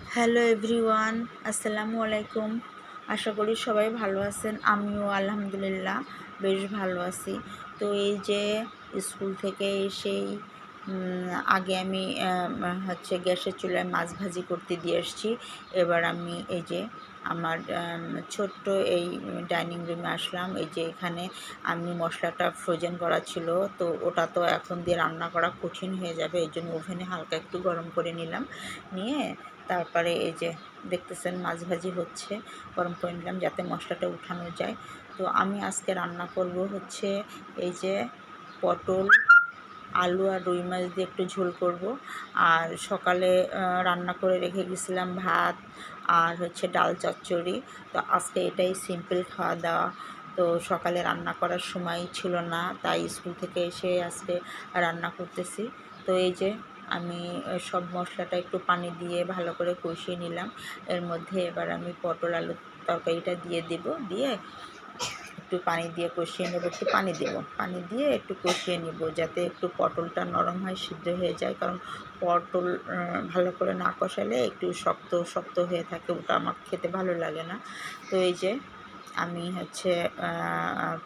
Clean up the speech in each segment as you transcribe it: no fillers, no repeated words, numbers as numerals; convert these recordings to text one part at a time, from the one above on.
Hello everyone, আসসালামু আলাইকুম। আশা করি সবাই ভালো আছেন। আমিও আলহামদুলিল্লাহ বেশ ভালো আছি। তো এই যে স্কুল থেকে এসেই আগে আমি গ্যাসের চুলায় মাছ ভাজি করতে দিয়ে এসেছি। এবার আমি এই যে আমার ছোট্ট এই ডাইনিং রুমে আসলাম। এই যে এখানে আমি মশলাটা ফ্রোজেন করা ছিল, তো ওটা তো এখন দিয়ে রান্না করা কঠিন হয়ে যাবে, এই জন্য ওভেনে হালকা একটু গরম করে নিলাম। নিয়ে তারপরে এই যে দেখতেছেন মাছ ভাজি হচ্ছে, গরম করে নিলাম যাতে মশলাটা উঠানো যায়। তো আমি আজকে রান্না করব হচ্ছে এই যে পটল, আলু আর রুই মাছ দিয়ে একটু ঝোল করব। আর সকালে রান্না করে রেখে গেছিলাম ভাত আর হচ্ছে ডাল চচ্চড়ি। তো আজকে এটাই সিম্পল খাওয়া দাওয়া। তো সকালে রান্না করার সময় ছিল না, তাই স্কুল থেকে এসে আজকে রান্না করতেছি। তো এই যে আমি সব মশলাটা একটু পানি দিয়ে ভালো করে কষিয়ে নিলাম। এর মধ্যে এবার আমি পটল আলুর তরকারিটা দিয়ে দেব, দিয়ে একটু পানি দিয়ে কষিয়ে নেব। একটু পানি দেব, পানি দিয়ে একটু কষিয়ে নেব যাতে একটু পটলটা নরম হয়, সিদ্ধ হয়ে যায়। কারণ পটল ভালো করে না কষালে একটু শক্ত শক্ত হয়ে থাকে, ওটা আমার খেতে ভালো লাগে না। তো এই যে আমি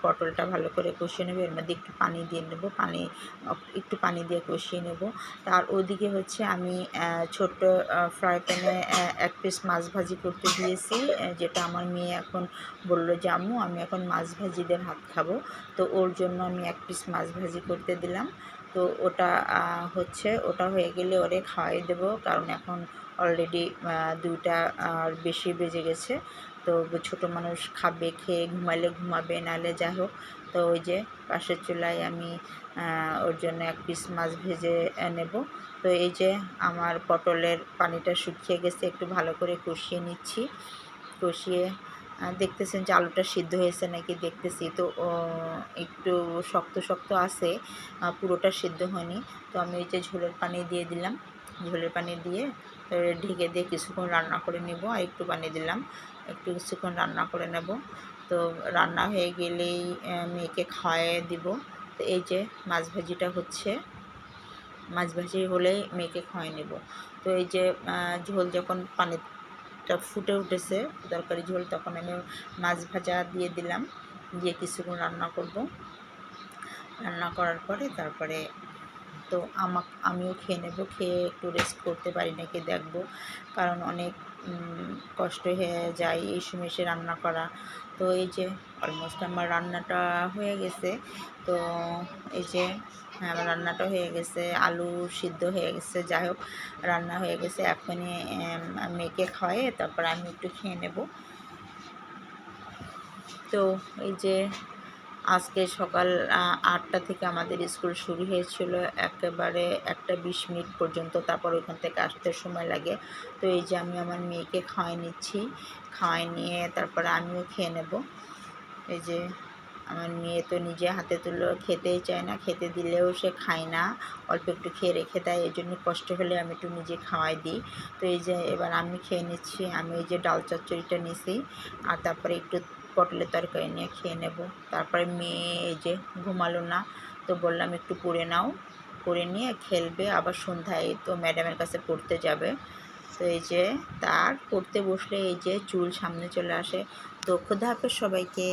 পটলটা ভালো করে কষিয়ে নেব, এর মধ্যে একটু পানি দিয়ে নেব, একটু পানি দিয়ে কষিয়ে নেব। তার ওদিকে হচ্ছে আমি ছোট্ট ফ্রাই প্যানে এক পিস মাছ ভাজি করতে দিয়েছি, যেটা আমার মেয়ে এখন বলল যে আম্মু আমি এখন মাছ ভাজি দিয়ে ভাত খাবো। তো ওর জন্য আমি এক পিস মাছ ভাজি করতে দিলাম। তো ওটা হয়ে গেলে ওরে খাওয়াই দেবো, কারণ এখন অলরেডি 2টা আর বেশি বেজে গেছে। তো ছোটো মানুষ খাবে, খেয়ে ঘুমালে ঘুমাবে, নাহলে যাই হোক। তো ওই যে পাশের চুলায় আমি ওর জন্য এক পিস মাছ ভেজে নেব। তো এই যে আমার পটলের পানিটা শুকিয়ে গেছে, একটু ভালো করে কষিয়ে নিচ্ছি। কষিয়ে দেখতেছেন যে আলুটা সিদ্ধ হয়েছে নাকি দেখতেছি। তো একটু শক্ত শক্ত আছে, পুরোটা সিদ্ধ হয়নি। তো আমি এই যে ঝোলের পানি দিয়ে দিলাম, ঝোলের পানি দিয়ে ঢেকে দিয়ে কিছুক্ষণ রান্না করে নেব। আর একটু পানি দিলাম, একটু কিছুক্ষণ রান্না করে নেব। তো রান্না হয়ে গেলেই মেয়েকে খাওয়াই দিব। তো এই যে মাছ ভাজিটা হচ্ছে, মাছ ভাজি হলেই মেয়েকে খাওয়াই নেব। তো এই যে ঝোল যখন পানিটা ফুটে উঠেছে, তরকারি ঝোল, তখন আমি মাছ ভাজা দিয়ে দিলাম, দিয়ে কিছুক্ষণ রান্না করব। রান্না করার পরে তারপরে তো আমিও খেয়ে নেব, খেয়ে একটু রেস্ট করতে পারি নাকি দেখব, কারণ অনেক কষ্ট হয়ে যায় এই সময় এসে রান্না করা। তো এই যে অলমোস্ট আমার রান্নাটা হয়ে গেছে। তো এই যে আমার রান্নাটা হয়ে গেছে, আলু সিদ্ধ হয়ে গেছে, যাই হোক রান্না হয়ে গেছে। এখনই মেয়েকে খাওয়ায়ে তারপর আমি একটু খেয়ে নেব। তো এই যে আজকে সকাল 8টা থেকে আমাদের স্কুল শুরু হয়েছিল, একেবারে 1টা 20 মিনিট পর্যন্ত, তারপর ওইখান থেকে আসতে সময় লাগে। তো এই যে আমি আমার মেয়েকে খাওয়াই নিচ্ছি, খাওয়াই নিয়ে তারপরে আমিও খেয়ে নেব। এই যে আমার মেয়ে তো নিজে হাতে তুলে খেতেই চায় না, খেতে দিলেও সে খায় না, অল্প একটু খেয়ে রেখে দেয়। এই জন্য কষ্ট হলে আমি একটু নিজে খাওয়াই দিই। তো এই যে এবার আমি খেয়ে নিচ্ছি। আমি এই যে ডাল চচ্চড়িটা নিছি, আর তারপরে একটু পটলের তরকারি নিয়ে খেয়ে নেব। তারপরে মেয়ে এই যে ঘুমালো না, তো বললাম একটু পড়ে নাও, পড়ে নিয়ে খেলবে, আবার সন্ধ্যায় তো ম্যাডামের কাছে পড়তে যাবে। তো এই যে তার পড়তে বসলে এই যে চুল সামনে চলে আসে। তো খোদা হাফেজ সবাইকে।